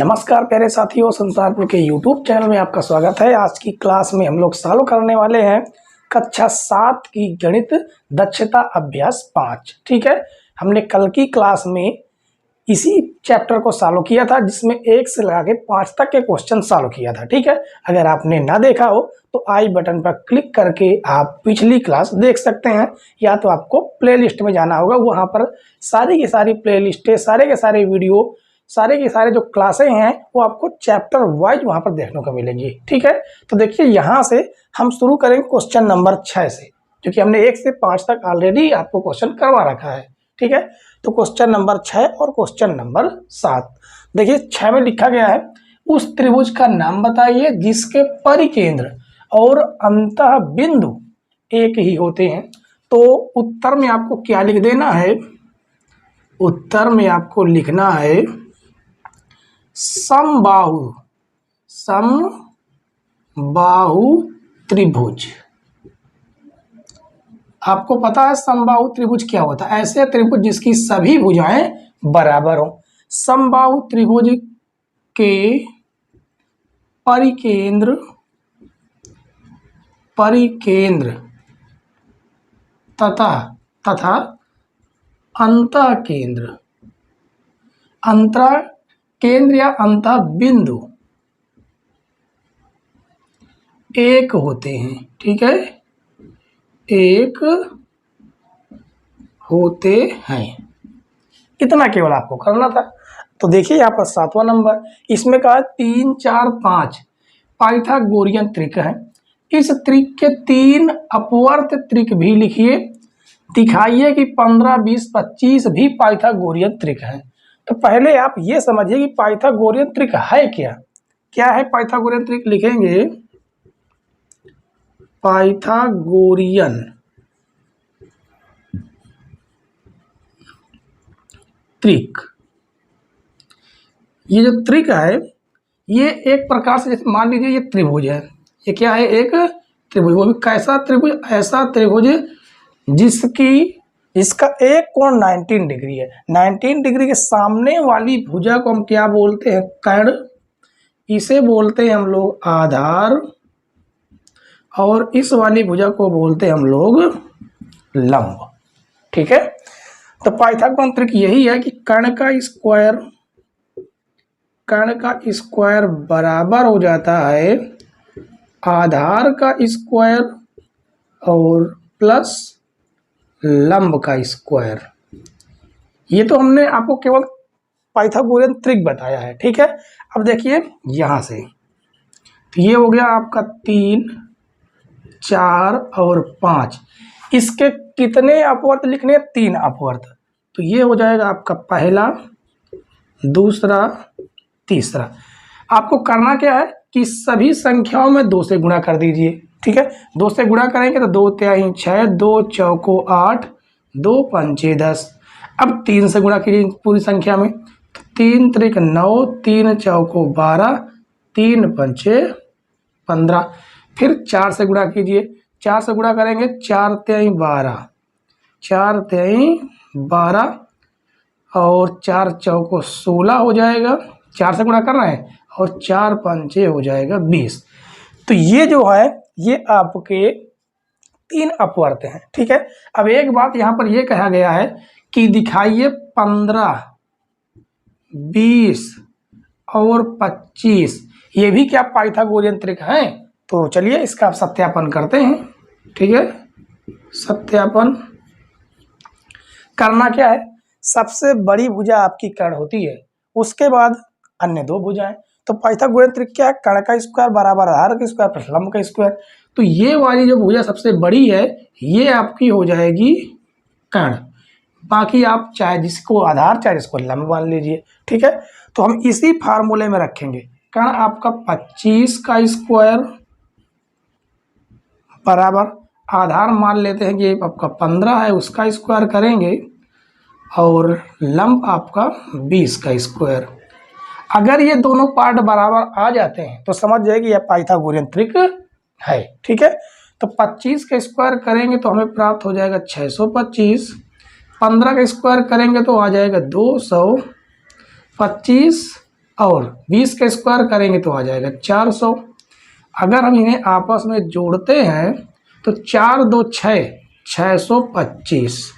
नमस्कार प्यारे साथियों, संसारपुर के YouTube चैनल में आपका स्वागत है। आज की क्लास में हम लोग सॉल्व करने वाले हैं कक्षा 7 की गणित दक्षता अभ्यास 5। ठीक है, हमने कल की क्लास में इसी चैप्टर को सॉल्व किया था जिसमें 1 से लगा के 5 तक के क्वेश्चन सॉल्व किया था। ठीक है, अगर आपने ना देखा हो तो आई बटन पर क्लिक करके आप पिछली क्लास देख सकते हैं, या तो आपको प्लेलिस्ट में जाना होगा। वहाँ पर सारी की सारी प्लेलिस्टें, सारे के सारे वीडियो, सारे के सारे जो क्लासें हैं वो आपको चैप्टर वाइज वहाँ पर देखने को मिलेंगी। ठीक है, तो देखिए यहाँ से हम शुरू करेंगे क्वेश्चन नंबर 6 से, क्योंकि हमने 1 से 5 तक ऑलरेडी आपको क्वेश्चन करवा रखा है। ठीक है, तो क्वेश्चन नंबर 6 और क्वेश्चन नंबर 7 देखिए। 6 में लिखा गया है, उस त्रिभुज का नाम बताइए जिसके परिकेंद्र और अंतः बिंदु एक ही होते हैं। तो उत्तर में आपको क्या लिख देना है? उत्तर में आपको लिखना है समबाहु त्रिभुज। आपको पता है समबाहु त्रिभुज क्या होता है? ऐसे त्रिभुज जिसकी सभी भुजाएं बराबर हो। समबाहु त्रिभुज के परिकेंद्र तथा अंतः केंद्र या अंतः बिंदु एक होते हैं। ठीक है, एक होते हैं, इतना केवल आपको करना था। तो देखिए यहाँ पर 7वां नंबर, इसमें कहा 3, 4, 5 पाइथागोरियन त्रिक है। इस त्रिक के 3 अपवर्त त्रिक भी लिखिए। दिखाइए कि 15, 20, 25 भी पाइथागोरियन त्रिक है। तो पहले आप ये समझिए कि पाइथागोरियन त्रिक है क्या। क्या है पाइथागोरियन त्रिक? लिखेंगे पाइथागोरियन त्रिक। ये जो त्रिक है ये एक प्रकार से, जैसे मान लीजिए ये त्रिभुज है। ये क्या है? एक त्रिभुज। वो भी कैसा त्रिभुज? ऐसा त्रिभुज जिसका एक कोण 19 डिग्री है। 19 डिग्री के सामने वाली भुजा को हम क्या बोलते हैं? कर्ण। इसे बोलते हैं हम लोग आधार, और इस वाली भुजा को बोलते हैं हम लोग लंब। ठीक है, तो पाइथागोरन त्रिक यही है कि कर्ण का स्क्वायर बराबर हो जाता है आधार का स्क्वायर और प्लस लंब का स्क्वायर। ये तो हमने आपको केवल पाइथागोरियन त्रिक बताया है। ठीक है, अब देखिए यहाँ से, तो ये हो गया आपका 3, 4 और 5। इसके कितने अपवर्त लिखने? 3 अपवर्त। तो ये हो जाएगा आपका पहला, दूसरा, तीसरा। आपको करना क्या है कि सभी संख्याओं में 2 से गुणा कर दीजिए। ठीक है, 2 से गुणा करेंगे तो 2 तिहाई 6, 2 चौको 8, 2 पंचे 10। अब 3 से गुणा कीजिए पूरी संख्या में, 3 त्रिक 9, 3 चौको 12, 3 पंचे 15। फिर 4 से गुणा कीजिए। 4 से गुणा करेंगे 4 तिहाई 12, 4 तिहाई 12 और 4 चौको 16 हो जाएगा। 4 से गुणा करना है, और 4 पंचे हो जाएगा 20। तो ये जो है ये आपके 3 अपवर्त हैं। ठीक है, अब एक बात यहाँ पर ये कहा गया है कि दिखाइए 15, 20 और 25 ये भी क्या पाइथागोरियन त्रिक हैं? तो चलिए इसका आप सत्यापन करते हैं। ठीक है, सत्यापन करना क्या है? सबसे बड़ी भुजा आपकी कर्ण होती है, उसके बाद अन्य 2 भुजाएं। तो पाइथागोरियन त्रिक क्या है? कर्ण का स्क्वायर बराबर आधार का स्क्वायर प्लस लंब का स्क्वायर। तो ये वाली जो भुजा सबसे बड़ी है ये आपकी हो जाएगी कर्ण। बाकी आप चाहे जिसको आधार चाहे जिसको लंब मान लीजिए। ठीक है, तो हम इसी फार्मूले में रखेंगे। कर्ण आपका 25 का स्क्वायर बराबर आधार मान लेते हैं कि आपका 15 है, उसका स्क्वायर करेंगे, और लंब आपका 20 का स्क्वायर। अगर ये दोनों पार्ट बराबर आ जाते हैं तो समझ जाइए कि यह पाइथागोरियन त्रिक है। ठीक है, तो 25 का स्क्वायर करेंगे तो हमें प्राप्त हो जाएगा 625। 15 का स्क्वायर करेंगे तो आ जाएगा 225 और 20 का स्क्वायर करेंगे तो आ जाएगा 400। अगर हम इन्हें आपस में जोड़ते हैं तो 4 2 6 625,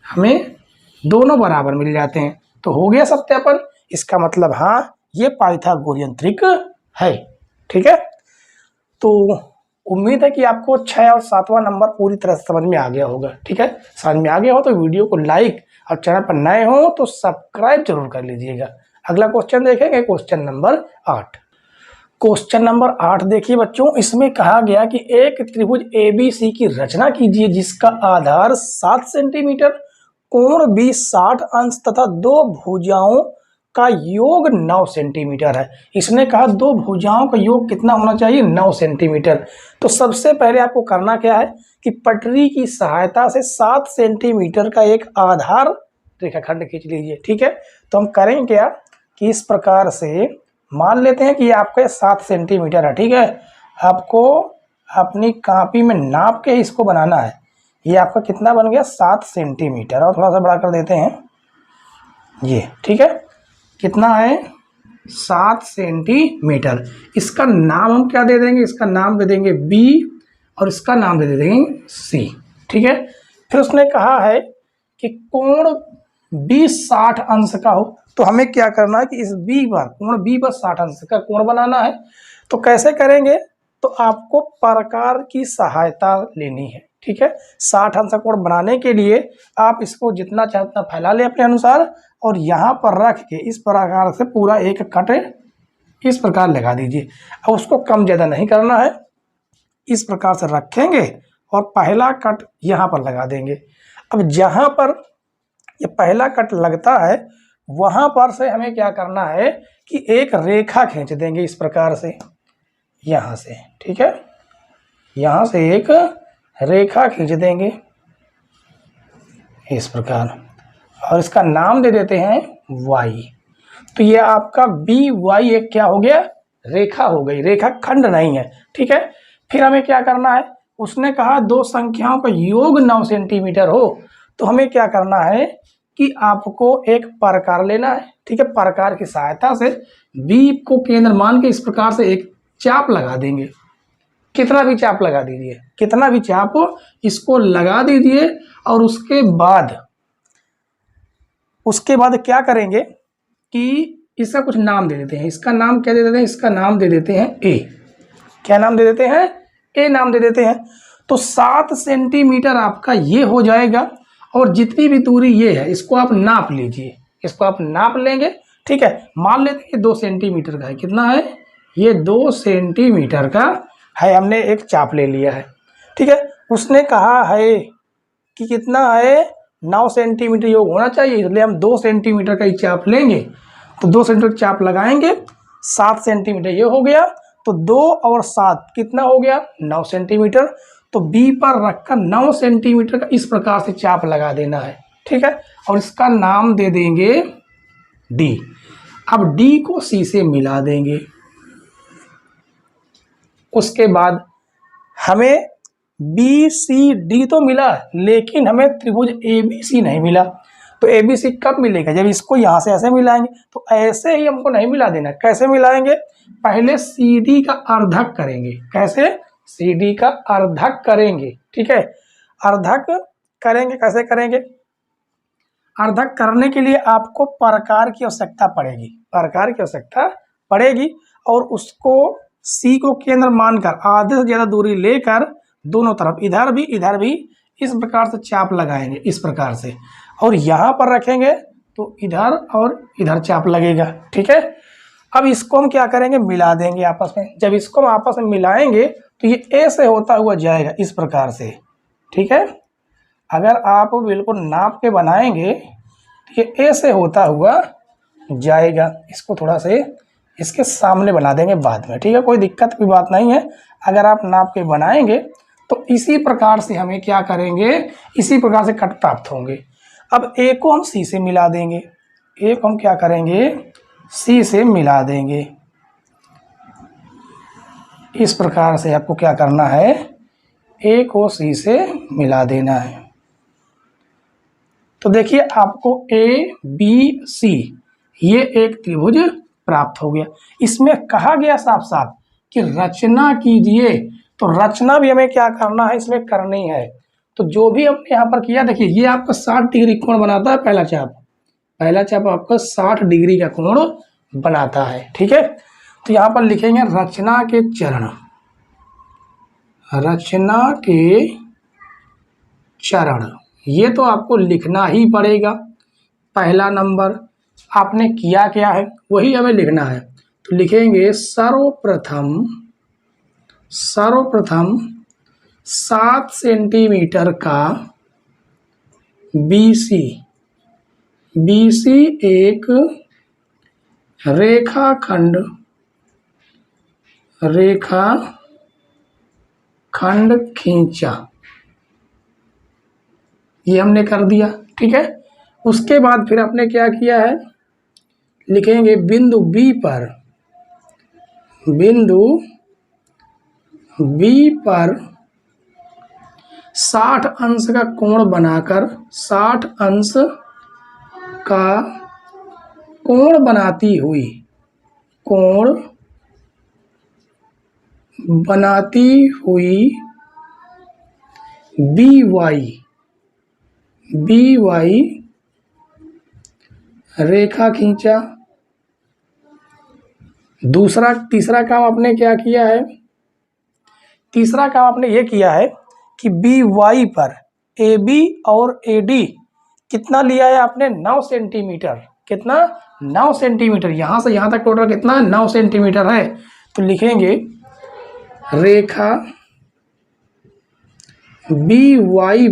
हमें दोनों बराबर मिल जाते हैं। तो हो गया सत्यापन। इसका मतलब हाँ, ये पाइथागोरियन ट्रिक है। ठीक है, तो उम्मीद है कि आपको 6 और 7वां नंबर पूरी तरह से समझ में आ गया होगा। ठीक है, समझ में आ गया हो तो वीडियो को लाइक और चैनल पर नए हो तो सब्सक्राइब जरूर कर लीजिएगा। अगला क्वेश्चन देखेंगे, क्वेश्चन नंबर 8। क्वेश्चन नंबर 8 देखिए बच्चों, इसमें कहा गया कि एक त्रिभुज ABC की रचना कीजिए जिसका आधार 7 सेंटीमीटर, कोण भी 60 अंश तथा दो भुजाओं का योग 9 सेंटीमीटर है। इसने कहा दो भुजाओं का योग कितना होना चाहिए, 9 सेंटीमीटर। तो सबसे पहले आपको करना क्या है कि पटरी की सहायता से 7 सेंटीमीटर का एक आधार रेखाखंड खींच लीजिए। ठीक है, तो हम करेंगे क्या कि इस प्रकार से मान लेते हैं कि ये आपके 7 सेंटीमीटर है। ठीक है, आपको अपनी कॉपी में नाप के इसको बनाना है। ये आपका कितना बन गया, 7 सेंटीमीटर, और थोड़ा सा बड़ा कर देते हैं ये। ठीक है, कितना है, 7 सेंटीमीटर। इसका नाम हम क्या दे देंगे, इसका नाम दे देंगे B और इसका नाम दे देंगे C। ठीक है, फिर उसने कहा है कि कोण B 60 अंश का हो, तो हमें क्या करना है कि इस B पर, कोण B पर 60 अंश का कोण बनाना है। तो कैसे करेंगे, तो आपको प्रकार की सहायता लेनी है। ठीक है, 60 अंश का कोण बनाने के लिए आप इसको जितना चाहे उतना फैला ले अपने अनुसार, और यहाँ पर रख के इस प्रकार से पूरा एक कट इस प्रकार लगा दीजिए। अब उसको कम ज़्यादा नहीं करना है, इस प्रकार से रखेंगे और पहला कट यहाँ पर लगा देंगे। अब जहाँ पर ये पहला कट लगता है वहाँ पर से हमें क्या करना है कि एक रेखा खींच देंगे इस प्रकार से, यहाँ से। ठीक है, यहाँ से एक रेखा खींच देंगे इस प्रकार, और इसका नाम दे देते हैं Y। तो ये आपका BY एक क्या हो गया, रेखा हो गई, रेखा खंड नहीं है। ठीक है, फिर हमें क्या करना है, उसने कहा दो संख्याओं का योग 9 सेंटीमीटर हो, तो हमें क्या करना है कि आपको एक प्रकार लेना है। ठीक है, प्रकार की सहायता से B को केंद्र मान के इस प्रकार से एक चाप लगा देंगे। कितना भी चाप लगा दीजिए, कितना भी चाप इसको लगा दीजिए, और उसके बाद क्या करेंगे कि इसका कुछ नाम दे देते हैं। इसका नाम क्या दे देते हैं, इसका नाम दे देते हैं A। क्या नाम दे देते हैं, A नाम दे देते हैं। तो 7 सेंटीमीटर आपका ये हो जाएगा, और जितनी भी दूरी ये है इसको आप नाप लीजिए, इसको आप नाप लेंगे। ठीक है, मान लेते हैं 2 सेंटीमीटर का है। कितना है, ये 2 सेंटीमीटर का है, हमने एक चाप ले लिया है। ठीक है, उसने कहा है कि कितना है, 9 सेंटीमीटर योग होना चाहिए, इसलिए हम 2 सेंटीमीटर का ही चाप लेंगे। तो 2 सेंटीमीटर चाप लगाएंगे, 7 सेंटीमीटर ये हो गया, तो 2 और 7 कितना हो गया, 9 सेंटीमीटर। तो B पर रखकर 9 सेंटीमीटर का इस प्रकार से चाप लगा देना है। ठीक है, और इसका नाम दे देंगे D। अब D को C से मिला देंगे। उसके बाद हमें BCD तो मिला, लेकिन हमें त्रिभुज ABC नहीं मिला। तो ABC कब मिलेगा, जब इसको यहाँ से ऐसे मिलाएंगे। तो ऐसे ही हमको नहीं मिला देना, कैसे मिलाएंगे, पहले CD का अर्धक करेंगे। कैसे, CD का अर्धक करेंगे। ठीक है, अर्धक करेंगे, कैसे करेंगे, अर्धक करने के लिए आपको प्रकार की आवश्यकता पड़ेगी, प्रकार की आवश्यकता पड़ेगी, और उसको C को केंद्र मानकर आधे से ज़्यादा दूरी लेकर दोनों तरफ इधर भी इस प्रकार से चाप लगाएंगे, इस प्रकार से, और यहाँ पर रखेंगे तो इधर और इधर चाप लगेगा। ठीक है, अब इसको हम क्या करेंगे, मिला देंगे आपस में। जब इसको हम आपस में मिलाएंगे तो ये A से होता हुआ जाएगा इस प्रकार से। ठीक है, अगर आप बिल्कुल नाप के बनाएंगे तो ये A से होता हुआ जाएगा। इसको थोड़ा से इसके सामने बना देंगे बाद में। ठीक है, कोई दिक्कत की बात नहीं है, अगर आप नाप के बनाएंगे तो इसी प्रकार से हमें क्या करेंगे, इसी प्रकार से कट प्राप्त होंगे। अब A को हम C से मिला देंगे, A को हम क्या करेंगे, C से मिला देंगे। इस प्रकार से आपको क्या करना है, A को C से मिला देना है। तो देखिए आपको A B C ये एक त्रिभुज प्राप्त हो गया। इसमें कहा गया साफ साफ कि रचना कीजिए, तो रचना भी हमें क्या करना है, इसमें करनी है। तो जो भी हमने यहाँ पर किया, देखिए ये आपका 60 डिग्री कोण बनाता है पहला चाप। पहला चाप आपका 60 डिग्री का कोण बनाता है, ठीक है। तो यहाँ पर लिखेंगे रचना के चरण, रचना के चरण, ये तो आपको लिखना ही पड़ेगा। पहला नंबर आपने किया क्या है वही हमें लिखना है। तो लिखेंगे सर्वप्रथम 7 सेंटीमीटर का BC एक रेखाखंड खींचा, ये हमने कर दिया, ठीक है। उसके बाद फिर आपने क्या किया है, लिखेंगे बिंदु B पर 60 अंश का कोण बनाकर, 60 अंश का कोण बनाती हुई BY रेखा खींचा। तीसरा काम आपने क्या किया है, तीसरा काम आपने ये किया है कि BY पर AB और AD कितना लिया है आपने, 9 सेंटीमीटर। कितना, 9 सेंटीमीटर। यहाँ से यहाँ तक टोटल कितना, 9 सेंटीमीटर है। तो लिखेंगे रेखा BY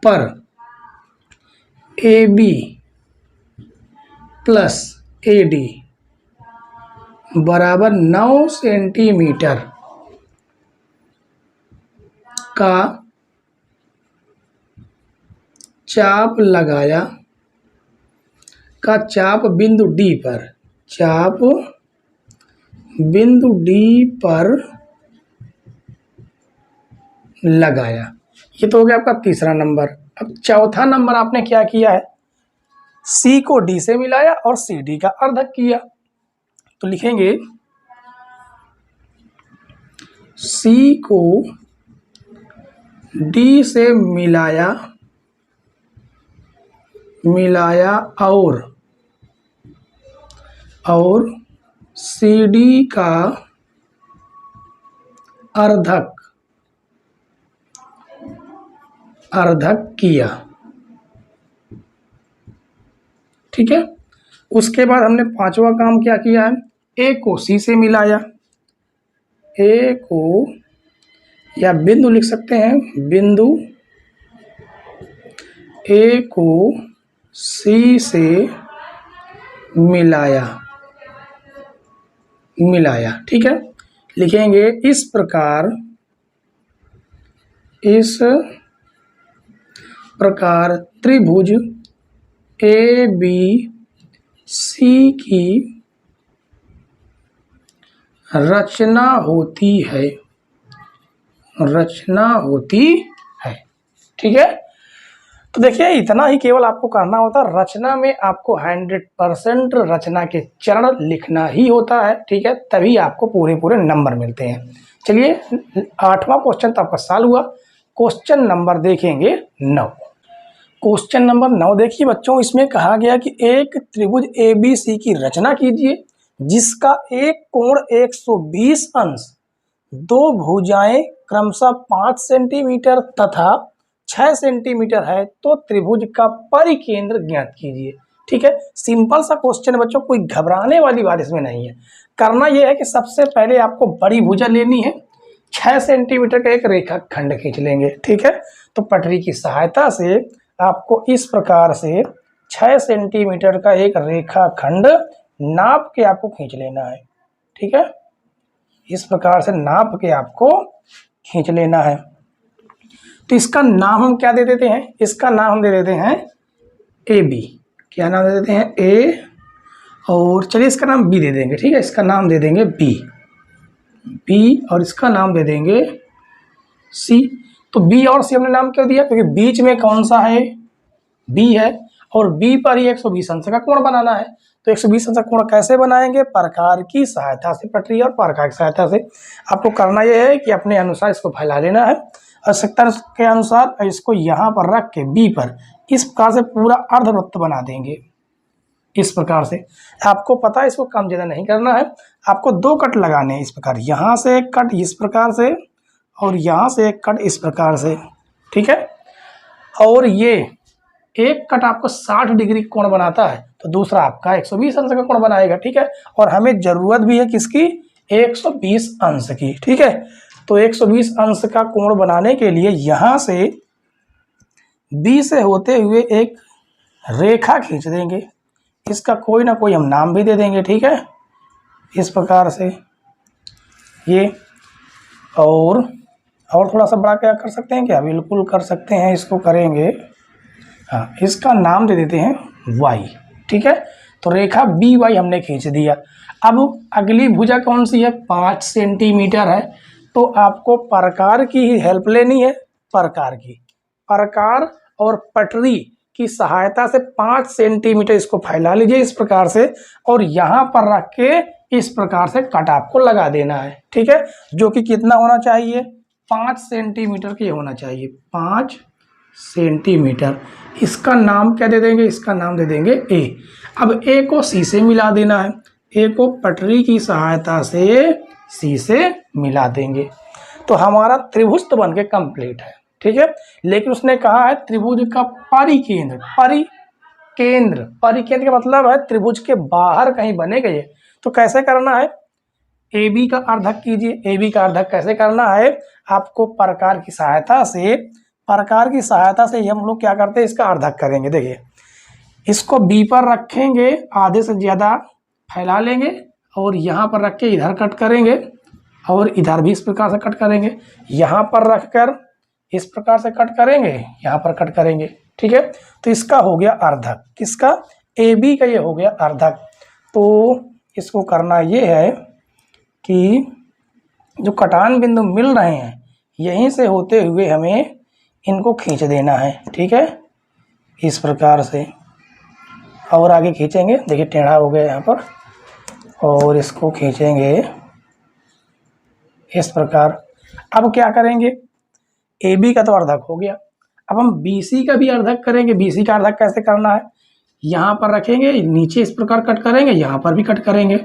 पर AB प्लस AD बराबर 9 सेंटीमीटर का चाप लगाया, का चाप बिंदु D पर लगाया। ये तो हो गया आपका तीसरा नंबर। अब चौथा नंबर आपने क्या किया है, C को D से मिलाया और CD का अर्धक किया। तो लिखेंगे C को D से मिलाया और CD का अर्धक किया, ठीक है। उसके बाद हमने पांचवा काम क्या किया है, A को C से मिलाया, A को, या बिंदु लिख सकते हैं, बिंदु A को C से मिलाया, ठीक है। लिखेंगे इस प्रकार त्रिभुज ABC की रचना होती है, ठीक है। तो देखिए इतना ही केवल आपको करना होता है। रचना में आपको 100% रचना के चरण लिखना ही होता है, ठीक है, तभी आपको पूरे नंबर मिलते हैं। चलिए 8वां क्वेश्चन तो आपका सॉल्व हुआ। क्वेश्चन नंबर देखेंगे 9। क्वेश्चन नंबर 9 देखिए बच्चों, इसमें कहा गया कि एक त्रिभुज ABC की रचना कीजिए जिसका एक कोण 120 अंश, दो भुजाएं क्रमशः 5 सेंटीमीटर तथा 6 सेंटीमीटर है, तो त्रिभुज का परिकेंद्र ज्ञात कीजिए, ठीक है। सिंपल सा क्वेश्चन है बच्चों, कोई घबराने वाली बात इसमें नहीं है। करना यह है कि सबसे पहले आपको बड़ी भुजा लेनी है, 6 सेंटीमीटर का एक रेखाखंड खींच लेंगे, ठीक है। तो पटरी की सहायता से आपको इस प्रकार से 6 सेंटीमीटर का एक रेखाखंड नाप के आपको खींच लेना है, ठीक है। इस प्रकार से नाप के आपको खींच लेना है। तो इसका नाम हम क्या दे देते हैं, इसका नाम हम दे देते हैं AB। क्या नाम दे देते हैं, A, और चलिए इसका नाम B दे देंगे, ठीक है। इसका नाम दे देंगे B और इसका नाम दे देंगे C। तो B और C हमने नाम क्यों दिया, क्योंकि बीच में कौन सा है, B है, और बी पर ही 120 अंश का कोण बनाना है। तो 120 अंश का कोण कैसे बनाएंगे? प्रकार की सहायता से, पटरी और प्रकार की सहायता से। आपको करना यह है कि अपने अनुसार इसको फैला लेना है, आवश्यकता के अनुसार इसको यहाँ पर रख के बी पर इस प्रकार से पूरा अर्धवृत्त बना देंगे। इस प्रकार से आपको पता है इसको कम ज़्यादा नहीं करना है, आपको 2 कट लगाने हैं इस प्रकार, यहाँ से एक कट इस प्रकार से और यहाँ से एक कट इस प्रकार से, ठीक है। और ये एक कट आपको 60 डिग्री कोण बनाता है, तो दूसरा आपका 120 अंश का कोण बनाएगा, ठीक है। और हमें जरूरत भी है किसकी? 120 अंश की, ठीक है। तो 120 अंश का कोण बनाने के लिए यहाँ से बी से होते हुए एक रेखा खींच देंगे, इसका कोई ना कोई हम नाम भी दे देंगे, ठीक है, इस प्रकार से ये। और थोड़ा सा बड़ा क्या कर सकते हैं क्या? बिल्कुल कर सकते हैं, इसको करेंगे, हाँ, इसका नाम दे देते हैं वाई, ठीक है। तो रेखा बी वाई हमने खींच दिया। अब अगली भुजा कौन सी है? 5 सेंटीमीटर है, तो आपको प्रकार की ही हेल्प लेनी है, प्रकार की, प्रकार और पटरी की सहायता से 5 सेंटीमीटर इसको फैला लीजिए इस प्रकार से, और यहाँ पर रख के इस प्रकार से कट आपको लगा देना है, ठीक है। जो कि कितना होना चाहिए? 5 सेंटीमीटर की होना चाहिए, 5 सेंटीमीटर। इसका नाम क्या दे देंगे? इसका नाम दे देंगे ए। अब ए को सी से मिला देना है, ए को पटरी की सहायता से सी से मिला देंगे, तो हमारा त्रिभुज तो बन के कंप्लीट है, ठीक है। लेकिन उसने कहा है त्रिभुज का परिकेंद्र, परिकेंद्र का मतलब है त्रिभुज के बाहर कहीं बनेगा ये। तो कैसे करना है? ए बी का अर्धक कीजिए। ए बी का अर्धक कैसे करना है? आपको प्रकार की सहायता से ही हम लोग क्या करते हैं, इसका अर्धक करेंगे। देखिए, इसको बी पर रखेंगे, आधे से ज़्यादा फैला लेंगे और यहाँ पर रख के इधर कट करेंगे और इधर भी इस प्रकार से कट करेंगे, यहाँ पर रखकर इस प्रकार से कट करेंगे, यहाँ पर कट करेंगे, ठीक है। तो इसका हो गया अर्धक, किसका? ए बी का ये हो गया अर्धक। तो इसको करना ये है कि जो कटान बिंदु मिल रहे हैं यहीं से होते हुए हमें इनको खींच देना है, ठीक है, इस प्रकार से। और आगे खींचेंगे, देखिए टेढ़ा हो गया यहाँ पर, और इसको खींचेंगे इस प्रकार। अब क्या करेंगे? ए बी का तो अर्धक हो गया, अब हम बी सी का भी अर्धक करेंगे। बी सी का अर्धक कैसे करना है? यहाँ पर रखेंगे, नीचे इस प्रकार कट करेंगे, यहाँ पर भी कट करेंगे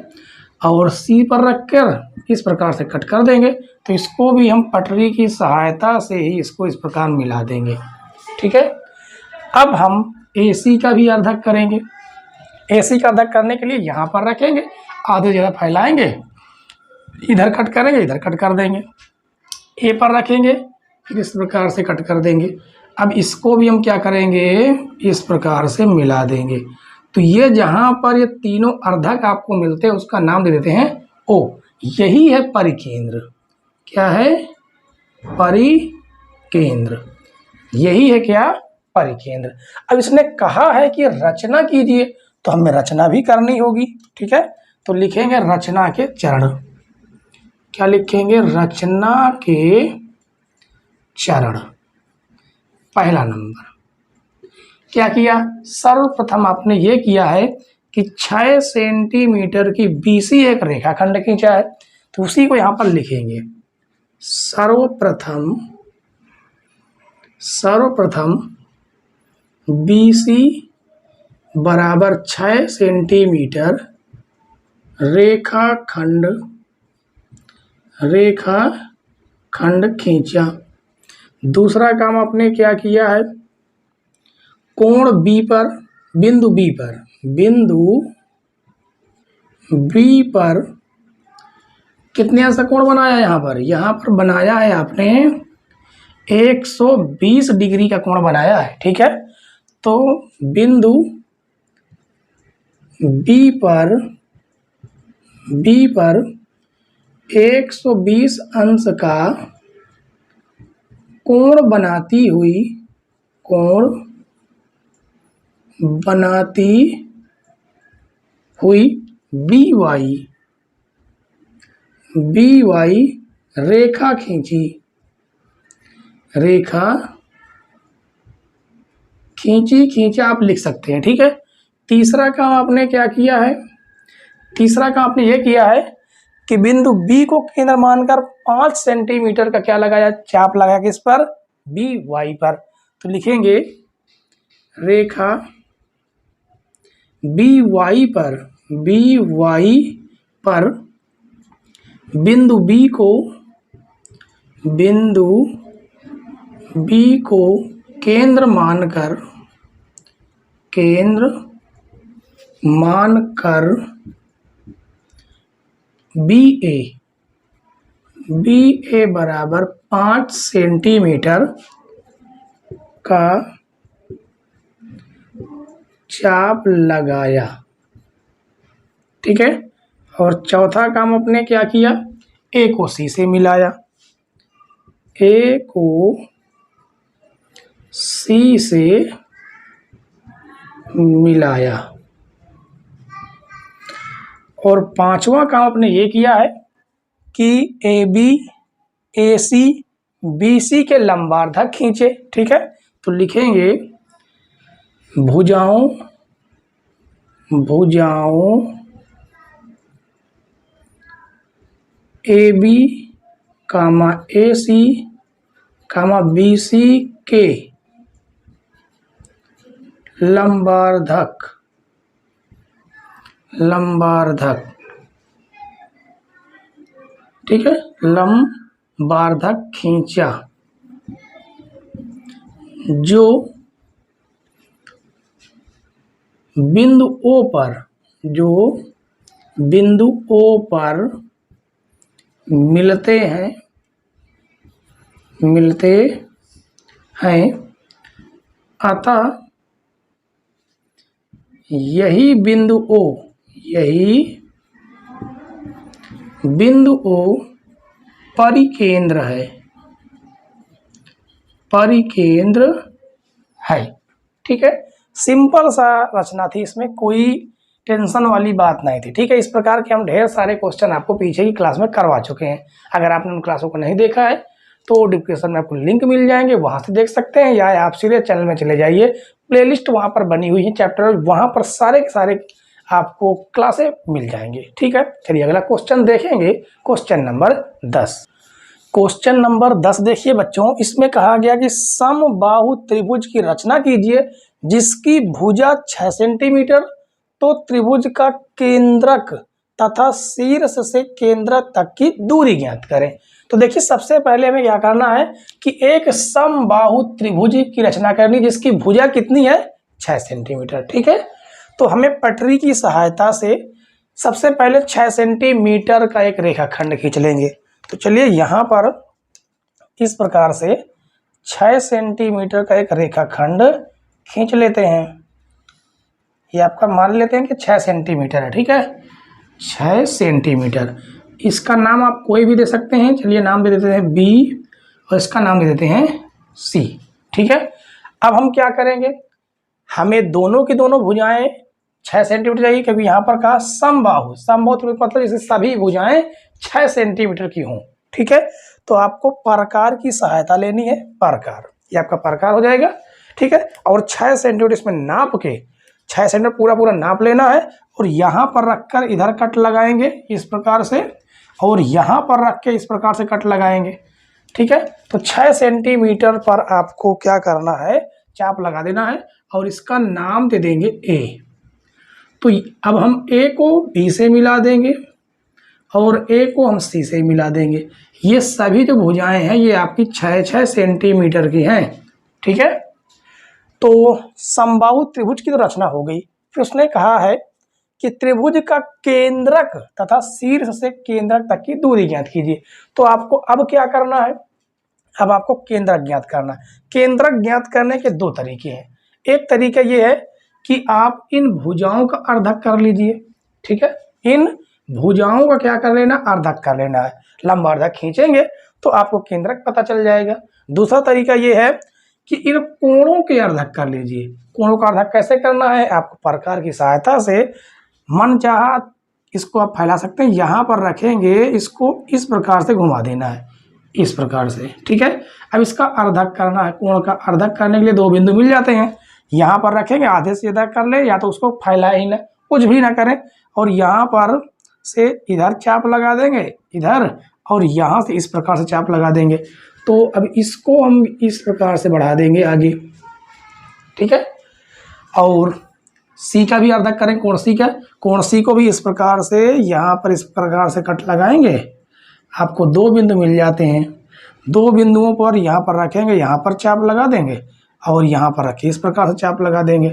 और सी पर रखकर इस प्रकार से कट कर देंगे। तो इसको भी हम पटरी की सहायता से ही इसको इस प्रकार मिला देंगे, ठीक है। अब हम ए सी का भी अर्धक करेंगे। ए सी का अर्धक करने के लिए यहाँ पर रखेंगे, आधे ज़्यादा फैलाएंगे, इधर कट करेंगे, इधर कट कर देंगे, ए पर रखेंगे, फिर इस प्रकार से कट कर देंगे। अब इसको भी हम क्या करेंगे? इस प्रकार से मिला देंगे। तो ये जहाँ पर ये तीनों अर्धक आपको मिलते हैं उसका नाम दे देते हैं ओ। यही है परिकेंद्र। क्या है? परिकेंद्र। यही है क्या? परिकेंद्र। अब इसने कहा है कि रचना कीजिए, तो हमें रचना भी करनी होगी, ठीक है। तो लिखेंगे रचना के चरण। क्या लिखेंगे? रचना के चरण। पहला नंबर क्या किया? सर्वप्रथम आपने ये किया है कि 6 सेंटीमीटर की बीसी एक रेखाखंड खींचा है, तो उसी को यहाँ पर लिखेंगे। सर्वप्रथम बीसी बराबर 6 सेंटीमीटर रेखाखंड खींचा। दूसरा काम आपने क्या किया है? कोण बी पर, बिंदु बी पर कितने अंश का कोण बनाया? यहाँ पर बनाया है आपने 120 डिग्री का कोण बनाया है, ठीक है। तो बिंदु बी पर 120 अंश का कोण बनाती हुई बी वाई रेखा खींची, खींची खींचा आप लिख सकते हैं, ठीक है। तीसरा काम आपने क्या किया है, तीसरा काम आपने ये किया है कि बिंदु बी को केंद्र मानकर 5 सेंटीमीटर का क्या लगाया, चाप लगाया, किस पर, बी वाई पर। तो लिखेंगे रेखा बी वाई पर, बी वाई पर बिंदु बी को केंद्र मानकर बी ए बराबर 5 सेंटीमीटर का चाप लगाया, ठीक है। और चौथा काम अपने क्या किया, ए को सी से मिलाया, ए को सी से मिलाया। और पांचवा काम आपने ये किया है कि A B A C B C के लंबार्धक खींचे, ठीक है। तो लिखेंगे भुजाओं A B comma A C comma B C के लंबार्धक, ठीक है, लंबार्धक खींचा जो बिंदु ओ पर मिलते हैं अतः यही बिंदु ओ परिकेंद्र है, ठीक है। सिंपल सा रचना थी, इसमें कोई टेंशन वाली बात नहीं थी, ठीक है। इस प्रकार के हम ढेर सारे क्वेश्चन आपको पीछे की क्लास में करवा चुके हैं। अगर आपने उन क्लासों को नहीं देखा है तो डिस्क्रिप्शन में आपको लिंक मिल जाएंगे, वहां से देख सकते हैं, या आप सीधे चैनल में चले जाइए, प्लेलिस्ट वहां पर बनी हुई है चैप्टर, वहां पर सारे के सारे आपको क्लासें मिल जाएंगे, ठीक है। चलिए अगला क्वेश्चन देखेंगे, क्वेश्चन नंबर 10। क्वेश्चन नंबर 10 देखिए बच्चों, इसमें कहा गया कि समबाहु त्रिभुज की रचना कीजिए जिसकी भुजा 6 सेंटीमीटर, तो त्रिभुज का केंद्रक तथा शीर्ष से केंद्र तक की दूरी ज्ञात करें। तो देखिए सबसे पहले हमें क्या करना है कि एक समबाहु त्रिभुज की रचना करनी जिसकी भुजा कितनी है, 6 सेंटीमीटर, ठीक है। तो हमें पटरी की सहायता से सबसे पहले 6 सेंटीमीटर का एक रेखाखंड खींच लेंगे। तो चलिए यहाँ पर इस प्रकार से 6 सेंटीमीटर का एक रेखाखंड खींच लेते हैं। ये आपका मान लेते हैं कि 6 सेंटीमीटर है, ठीक है, 6 सेंटीमीटर। इसका नाम आप कोई भी दे सकते हैं, चलिए नाम दे देते हैं बी और इसका नाम दे देते हैं सी, ठीक है। अब हम क्या करेंगे, हमें दोनों की दोनों भुजाएं 6 सेंटीमीटर चाहिए, क्योंकि यहाँ पर कहा समबाहु मतलब इसे सभी भुजाएं 6 सेंटीमीटर की हों, ठीक है। तो आपको प्रकार की सहायता लेनी है, प्रकार, ये आपका प्रकार हो जाएगा, ठीक है। और 6 सेंटीमीटर इसमें नाप के 6 सेंटीमीटर पूरा नाप लेना है, और यहाँ पर रखकर इधर कट लगाएंगे इस प्रकार से, और यहाँ पर रख के इस प्रकार से कट लगाएंगे, ठीक है। तो 6 सेंटीमीटर पर आपको क्या करना है, चाप लगा देना है, और इसका नाम दे देंगे ए। तो अब हम ए को बी से मिला देंगे और ए को हम सी से मिला देंगे। ये सभी जो भुजाएं हैं ये आपकी 6-6 सेंटीमीटर की हैं, ठीक है। तो समबाहु त्रिभुज की तो रचना हो गई। फिर उसने कहा है कि त्रिभुज का केंद्रक तथा शीर्ष से केंद्रक तक की दूरी ज्ञात कीजिए। तो आपको अब क्या करना है, अब आपको केंद्रक ज्ञात करना है। केंद्रक ज्ञात करने के 2 तरीके हैं। एक तरीका ये है कि आप इन भुजाओं का अर्धक कर लीजिए, ठीक है, इन भुजाओं का क्या कर लेना, अर्धक कर लेना है, लंबा अर्धक खींचेंगे तो आपको केंद्रक पता चल जाएगा। दूसरा तरीका ये है कि इन कोणों के अर्धक कर लीजिए। कोणों का अर्धक कैसे करना है, आपको प्रकार की सहायता से मन चाहा इसको आप फैला सकते हैं, यहाँ पर रखेंगे, इसको इस प्रकार से घुमा देना है, इस प्रकार से, ठीक है। अब इसका अर्धक करना है, कोण का अर्धक करने के लिए 2 बिंदु मिल जाते हैं, यहाँ पर रखेंगे, आधे से ज़्यादा कर ले या तो उसको फैला ही ना, कुछ भी ना करें, और यहाँ पर से इधर चाप लगा देंगे इधर, और यहाँ से इस प्रकार से चाप लगा देंगे। तो अब इसको हम इस प्रकार से बढ़ा देंगे आगे, ठीक है। और सी का भी अर्धक करें, कोण सी का, कोण सी को भी इस प्रकार से यहाँ पर इस प्रकार से कट लगाएंगे, आपको 2 बिंदु मिल जाते हैं। 2 बिंदुओं पर यहाँ पर रखेंगे, यहाँ पर चाप लगा देंगे और यहाँ पर रखे इस प्रकार से चाप लगा देंगे।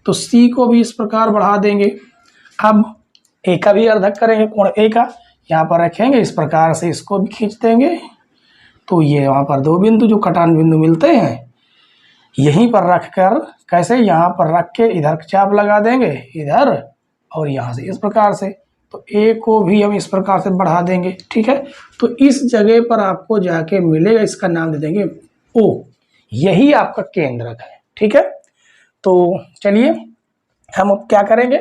तो सी को भी इस प्रकार बढ़ा देंगे। अब ए का भी अर्धक करेंगे, कोण ए का यहाँ पर रखेंगे, इस प्रकार से इसको भी खींच देंगे। तो ये वहाँ पर 2 बिंदु जो कटान बिंदु मिलते हैं, यहीं पर रखकर कैसे यहाँ पर रख के इधर चाप लगा देंगे इधर, और यहाँ से इस प्रकार से। तो ए को भी हम इस प्रकार से बढ़ा देंगे, ठीक है। तो इस जगह पर आपको जाके मिलेगा, इसका नाम दे देंगे ओ, यही आपका केंद्रक है, ठीक है। तो चलिए हम अब क्या करेंगे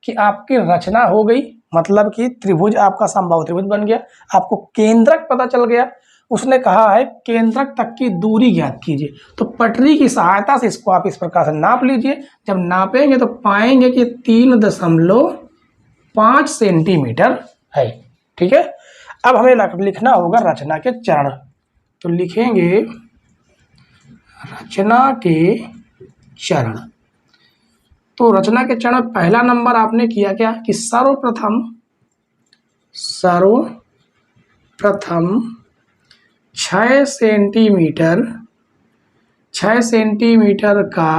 कि आपकी रचना हो गई, मतलब कि त्रिभुज आपका समबाहु त्रिभुज बन गया, आपको केंद्रक पता चल गया। उसने कहा है केंद्रक तक की दूरी ज्ञात कीजिए, तो पटरी की सहायता से इसको आप इस प्रकार से नाप लीजिए। जब नापेंगे तो पाएंगे कि 3.5 सेंटीमीटर है, ठीक है। अब हमें लिखना होगा रचना के चरण, तो लिखेंगे रचना के चरण। तो रचना के चरण पहला नंबर आपने किया क्या कि सर्वप्रथम 6 सेंटीमीटर का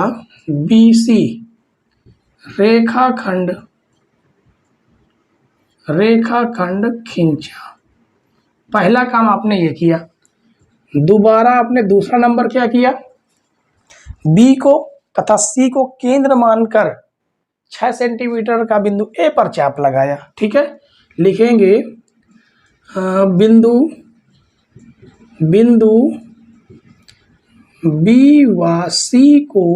BC रेखाखंड खींचा। पहला काम आपने ये किया। दोबारा आपने दूसरा नंबर क्या किया, B को तथा C को केंद्र मानकर 6 सेंटीमीटर का बिंदु A पर चाप लगाया, ठीक है। लिखेंगे बिंदु B व C को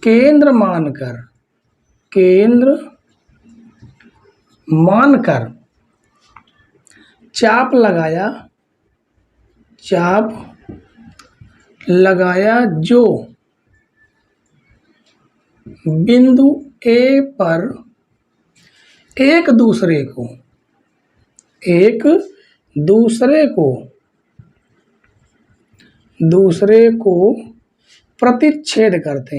केंद्र मानकर चाप लगाया जो बिंदु A पर एक दूसरे को प्रतिच्छेद करते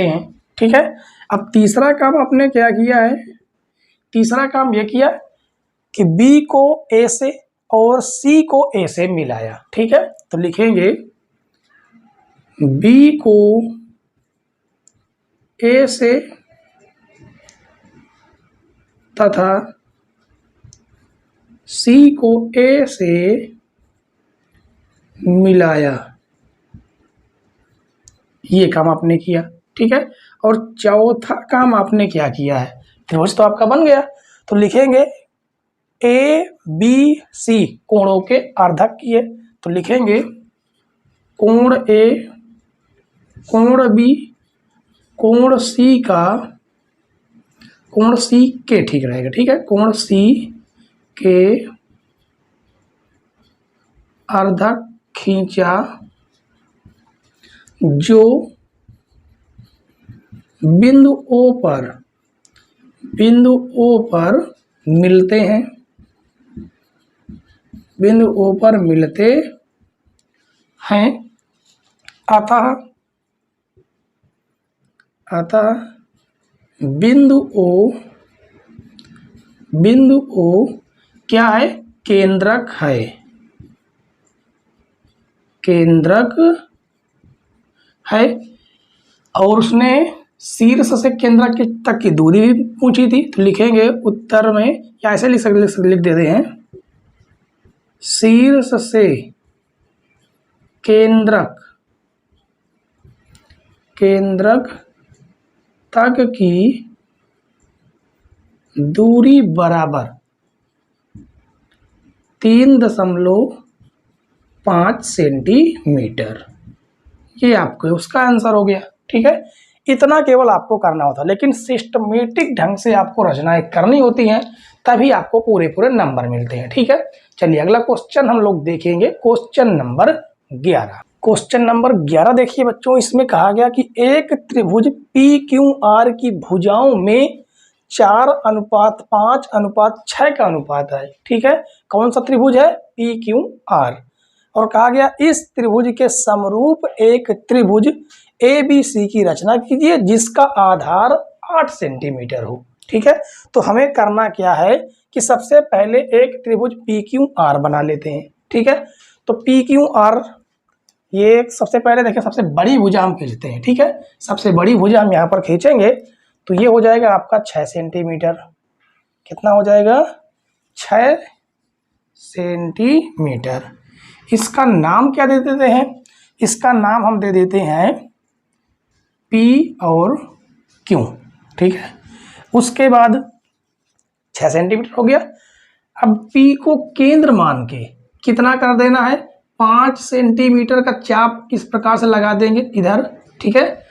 हैं, ठीक है। अब तीसरा काम आपने क्या किया है, तीसरा काम यह किया कि B को A से और C को A से मिलाया, ठीक है। तो लिखेंगे B को A से तथा C को A से मिलाया, ये काम आपने किया, ठीक है। और चौथा काम आपने क्या किया है, त्रिभुज तो आपका बन गया। तो लिखेंगे ABC कोणों के अर्धक किए, तो लिखेंगे कोण A, कोण B, कोण C के, ठीक रहेगा, ठीक है। कोण C के अर्धक खींचा जो बिंदु O पर मिलते हैं, अतः बिंदु O क्या है, केंद्रक है। और उसने शीर्ष से केंद्रक तक की दूरी भी पूछी थी, तो लिखेंगे उत्तर में, या ऐसे लिख देते हैं, शीर्ष से केंद्रक तक की दूरी बराबर 3.5 सेंटीमीटर। ये आपको उसका आंसर हो गया, ठीक है। इतना केवल आपको करना होता, लेकिन सिस्टमेटिक ढंग से आपको रचनाएं करनी होती हैं, तभी आपको पूरे पूरे नंबर मिलते हैं। ठीक है, चलिए अगला क्वेश्चन हम लोग देखेंगे, क्वेश्चन नंबर 11। क्वेश्चन नंबर 11 देखिए बच्चों, इसमें कहा गया कि एक त्रिभुज पी क्यू आर की भुजाओं में 4:5:6 का अनुपात है। ठीक है, कौन सा त्रिभुज है? P Q R. और कहा गया इस त्रिभुज के समरूप एक त्रिभुज ABC की रचना कीजिए जिसका आधार 8 सेंटीमीटर हो। ठीक है, तो हमें करना क्या है कि सबसे पहले एक त्रिभुज PQR बना लेते हैं। ठीक है, तो PQR ये सबसे पहले देखिए, सबसे बड़ी भुजा हम खींचते हैं। ठीक है, सबसे बड़ी भुजा हम यहाँ पर खींचेंगे तो ये हो जाएगा आपका 6 सेंटीमीटर। कितना हो जाएगा? 6 सेंटीमीटर। इसका नाम क्या दे देते हैं? इसका नाम हम दे देते हैं P और Q। ठीक है, उसके बाद 6 सेंटीमीटर हो गया। अब P को केंद्र मान के कितना कर देना है? 5 सेंटीमीटर का चाप इस प्रकार से लगा देंगे इधर। ठीक है,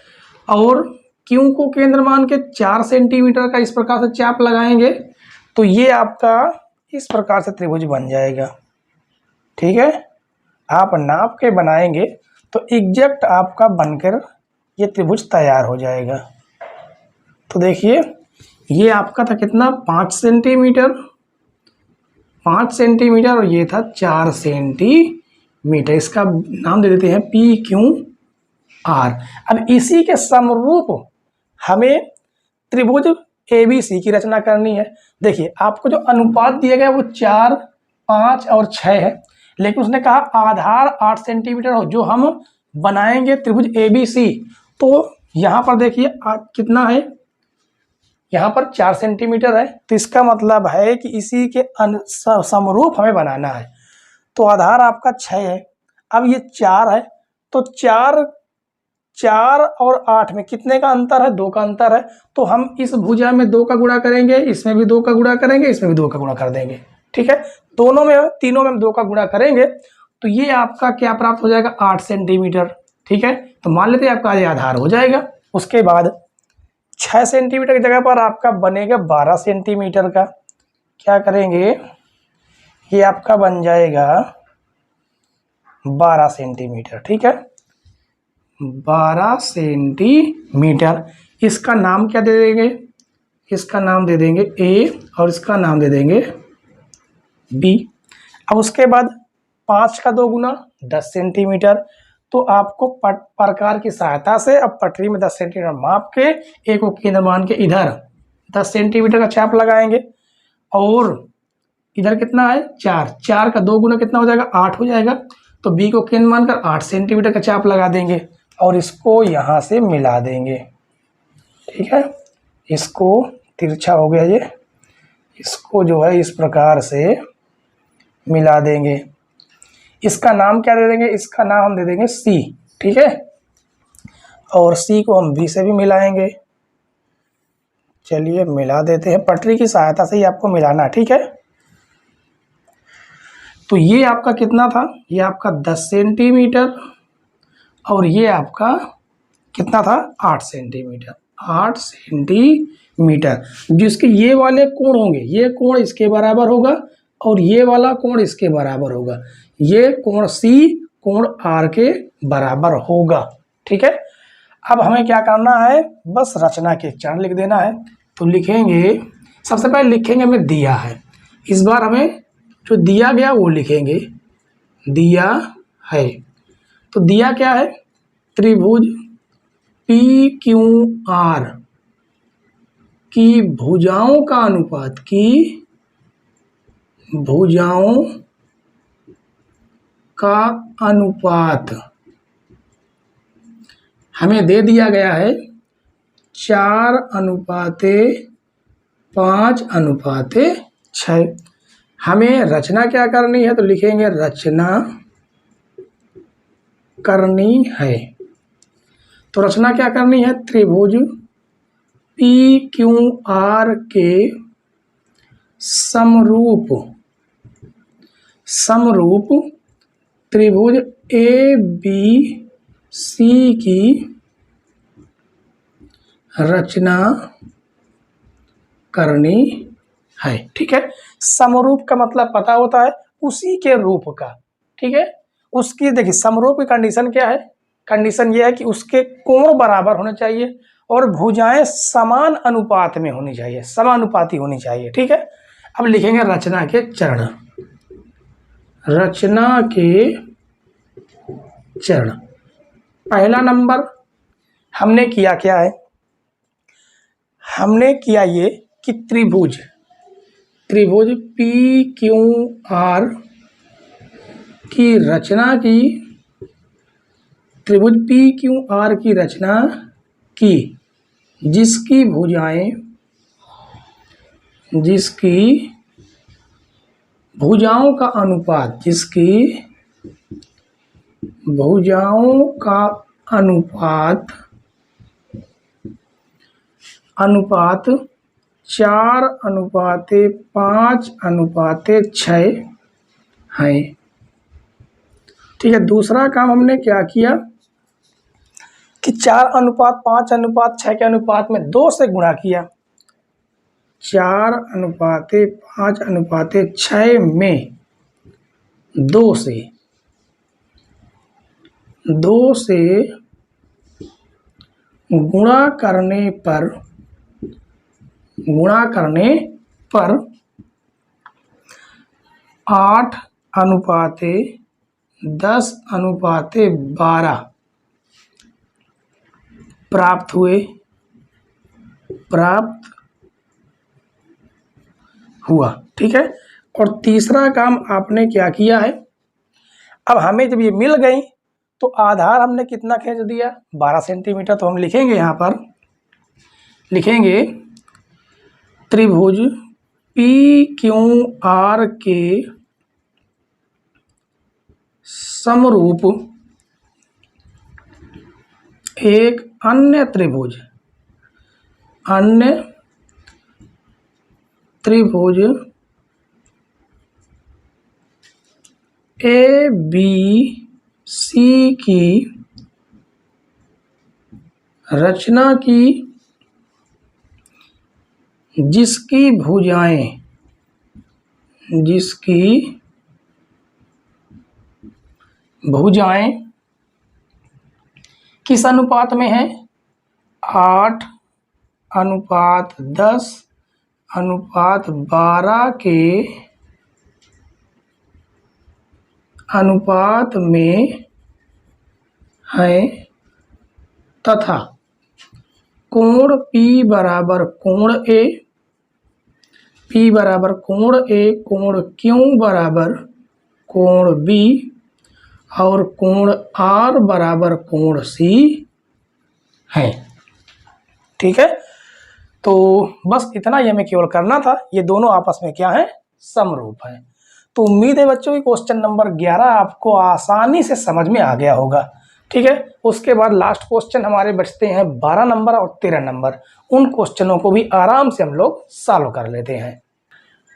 और Q को केंद्र मान के 4 सेंटीमीटर का इस प्रकार से चाप लगाएंगे तो ये आपका इस प्रकार से त्रिभुज बन जाएगा। ठीक है, आप नाप के बनाएंगे तो एग्जैक्ट आपका बनकर ये त्रिभुज तैयार हो जाएगा। तो देखिए ये आपका था कितना? 5 सेंटीमीटर, 5 सेंटीमीटर, और ये था 4 सेंटीमीटर। इसका नाम दे देते हैं PQR। अब इसी के समरूप हमें त्रिभुज ABC की रचना करनी है। देखिए आपको जो अनुपात दिया गया वो 4, 5 और 6 है, लेकिन उसने कहा आधार 8 सेंटीमीटर हो जो हम बनाएंगे त्रिभुज ABC। तो यहाँ पर देखिए कितना है? यहाँ पर 4 सेंटीमीटर है, तो इसका मतलब है कि इसी के समरूप हमें बनाना है। तो आधार आपका 6 है, अब ये 4 है, तो 4 और 8 में कितने का अंतर है? 2 का अंतर है। तो हम इस भुजा में 2 का गुणा करेंगे, इसमें भी 2 का गुणा करेंगे, इसमें भी 2 का गुणा कर देंगे। ठीक है, दोनों में, तीनों में हम 2 का गुणा करेंगे तो ये आपका क्या प्राप्त हो जाएगा? 8 सेंटीमीटर। ठीक है, तो मान लेते हैं आपका ये आधार हो जाएगा। उसके बाद 6 सेंटीमीटर की जगह पर आपका बनेगा 12 सेंटीमीटर का। क्या करेंगे? ये आपका बन जाएगा 12 सेंटीमीटर। ठीक है, 12 सेंटीमीटर। इसका नाम क्या दे देंगे? इसका नाम दे देंगे A और इसका नाम दे देंगे B। अब उसके बाद 5 का 2 गुना 10 सेंटीमीटर। तो आपको प्रकार की सहायता से अब पटरी में 10 सेंटीमीटर माप के एक को केंद्र मान के इधर 10 सेंटीमीटर का चाप लगाएंगे, और इधर कितना है? 4 का 2 गुना कितना हो जाएगा? 8 हो जाएगा। तो B को केंद्र मानकर 8 सेंटीमीटर का चाप लगा देंगे और इसको यहाँ से मिला देंगे। ठीक है, इसको तिरछा हो गया ये, इसको जो है इस प्रकार से मिला देंगे। इसका नाम क्या दे देंगे? इसका नाम हम दे देंगे C। ठीक है, और C को हम B से भी मिलाएंगे। चलिए मिला देते हैं, पटरी की सहायता से ही आपको मिलाना। ठीक है, तो ये आपका कितना था? ये आपका 10 सेंटीमीटर और ये आपका कितना था? 8 सेंटीमीटर। 8 सेंटीमीटर, जिसके ये वाले कोण होंगे, ये कोण इसके बराबर होगा और ये वाला कोण इसके बराबर होगा। ये कोण C कोण R के बराबर होगा। ठीक है, अब हमें क्या करना है? बस रचना के चरण लिख देना है। तो लिखेंगे, सबसे पहले लिखेंगे हमें दिया है, इस बार हमें जो दिया गया वो लिखेंगे। दिया है, तो दिया क्या है? त्रिभुज PQR की भुजाओं का अनुपात, की भुजाओं का अनुपात हमें दे दिया गया है 4:5:6। हमें रचना क्या करनी है? तो लिखेंगे रचना करनी है। तो रचना क्या करनी है? त्रिभुज PQR के समरूप त्रिभुज ABC की रचना करनी है। ठीक है, समरूप का मतलब पता होता है उसी के रूप का। ठीक है, उसकी देखिए समरूप की कंडीशन क्या है, कंडीशन ये है कि उसके कोण बराबर होने चाहिए और भुजाएं समान अनुपात में होनी चाहिए, समानुपाती होनी चाहिए। ठीक है, अब लिखेंगे रचना के चरण। रचना के चरण, पहला नंबर हमने किया क्या है, हमने किया ये कि त्रिभुज पी क्यू आर की रचना की, त्रिभुज पी क्यू आर की रचना की, जिसकी भुजाओं का अनुपात, जिसकी भुजाओं का अनुपात 4:5:6 है। ठीक है, दूसरा काम हमने क्या किया कि 4:5:6 के अनुपात में 2 से गुणा किया। 4:5:6 में 2 से गुणा करने पर 8:10:12 प्राप्त हुआ। ठीक है, और तीसरा काम आपने क्या किया है, अब हमें जब ये मिल गई तो आधार हमने कितना खींच दिया, 12 सेंटीमीटर। तो हम लिखेंगे, यहाँ पर लिखेंगे त्रिभुज पी क्यू आर के समरूप एक अन्य त्रिभुज ए बी सी की रचना की, जिसकी भुजाएं किस अनुपात में है, 8:10:12 के अनुपात में है तथा कोण P बराबर कोण A, कोण Q बराबर कोण B और कोण R बराबर कोण C है। ठीक है, तो बस इतना ही हमें केवल करना था, ये दोनों आपस में क्या है, समरूप है। तो उम्मीद है बच्चों की क्वेश्चन नंबर 11 आपको आसानी से समझ में आ गया होगा। ठीक है, उसके बाद लास्ट क्वेश्चन हमारे बचते हैं 12 नंबर और 13 नंबर, उन क्वेश्चनों को भी आराम से हम लोग सॉल्व कर लेते हैं।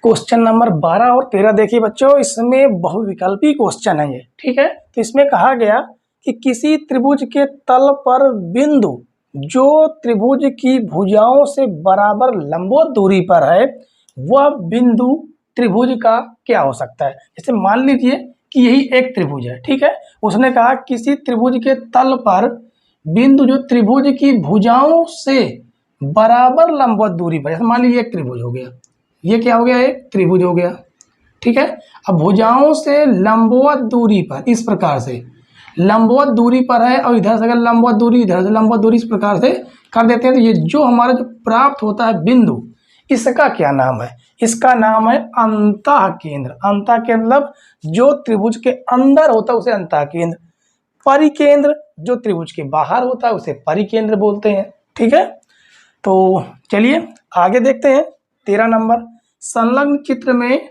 क्वेश्चन नंबर 12 और 13 देखिए बच्चों, इसमें बहुविकल्पी क्वेश्चन है ये। ठीक है, तो इसमें कहा गया कि किसी त्रिभुज के तल पर बिंदु जो त्रिभुज की भुजाओं से बराबर लंबवत दूरी पर है, वह बिंदु त्रिभुज का क्या हो सकता है। जैसे मान लीजिए कि यही एक त्रिभुज है। ठीक है, उसने कहा किसी त्रिभुज के तल पर बिंदु जो त्रिभुज की भुजाओं से बराबर लंबवत दूरी पर, जैसे मान लीजिए एक त्रिभुज हो गया, ये क्या हो गया, एक त्रिभुज हो गया। ठीक है, अब भुजाओं से लंबवत दूरी पर, इस प्रकार से लंबवत दूरी पर है और इधर से अगर लंबवत दूरी, इधर से लंबवत दूरी, इस प्रकार से कर देते हैं, तो ये जो हमारा जो प्राप्त होता है बिंदु, इसका क्या नाम है, इसका नाम है अंतः केंद्र। अंतः केंद्र मतलब जो त्रिभुज के अंदर होता है उसे अंतः केंद्र, परिकेंद्र जो त्रिभुज के बाहर होता है उसे परिकेंद्र बोलते हैं। ठीक है, तो चलिए आगे देखते हैं। 13 नंबर, संलग्न चित्र में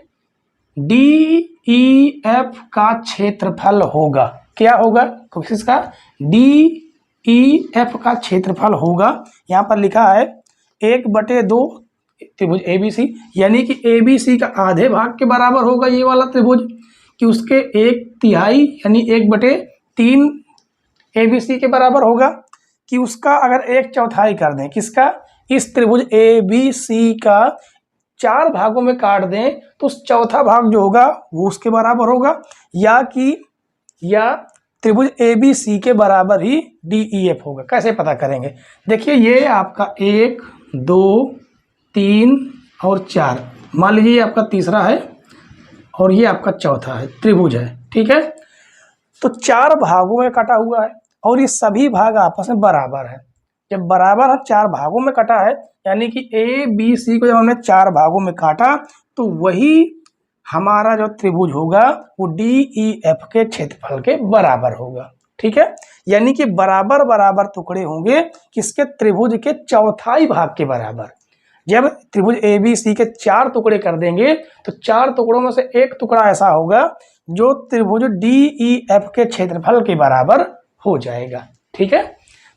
DEF का क्षेत्रफल होगा, क्या होगा, किसका, DEF का क्षेत्रफल होगा। यहाँ पर लिखा है 1/2 त्रिभुज ABC, यानी कि ABC का आधे भाग के बराबर होगा ये वाला त्रिभुज, कि उसके 1/3 यानी 1/3 ABC के बराबर होगा, कि उसका अगर 1/4 कर दें, किसका, इस त्रिभुज ABC का 4 भागों में काट दें तो उस चौथा भाग जो होगा वो उसके बराबर होगा, या त्रिभुज ABC के बराबर ही DEF होगा। कैसे पता करेंगे? देखिए ये आपका 1 2 3 और 4, मान लीजिए ये आपका तीसरा है और ये आपका चौथा है, त्रिभुज है, ठीक है। तो 4 भागों में कटा हुआ है और ये सभी भाग आपस में बराबर है। जब बराबर है, 4 भागों में कटा है, यानी कि ABC को जब हमने 4 भागों में काटा तो वही हमारा जो त्रिभुज होगा वो DEF के क्षेत्रफल के बराबर होगा, ठीक है। यानी कि बराबर बराबर टुकड़े होंगे किसके? त्रिभुज के चौथाई भाग के बराबर। जब त्रिभुज ABC के 4 टुकड़े कर देंगे तो 4 टुकड़ों में से एक टुकड़ा ऐसा होगा जो त्रिभुज DEF के क्षेत्रफल के बराबर हो जाएगा, ठीक है।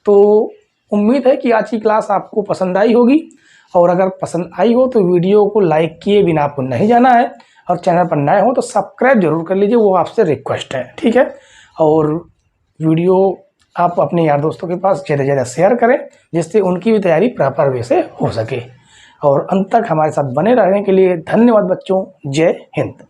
तो उम्मीद है कि आज की क्लास आपको पसंद आई होगी, और अगर पसंद आई हो तो वीडियो को लाइक किए बिना आपको नहीं जाना है, और चैनल पर नए हो तो सब्सक्राइब जरूर कर लीजिए, वो आपसे रिक्वेस्ट है, ठीक है। और वीडियो आप अपने यार दोस्तों के पास ज़्यादा से ज़्यादा शेयर करें जिससे उनकी भी तैयारी प्रॉपर वे से हो सके। और अंत तक हमारे साथ बने रहने के लिए धन्यवाद बच्चों। जय हिंद।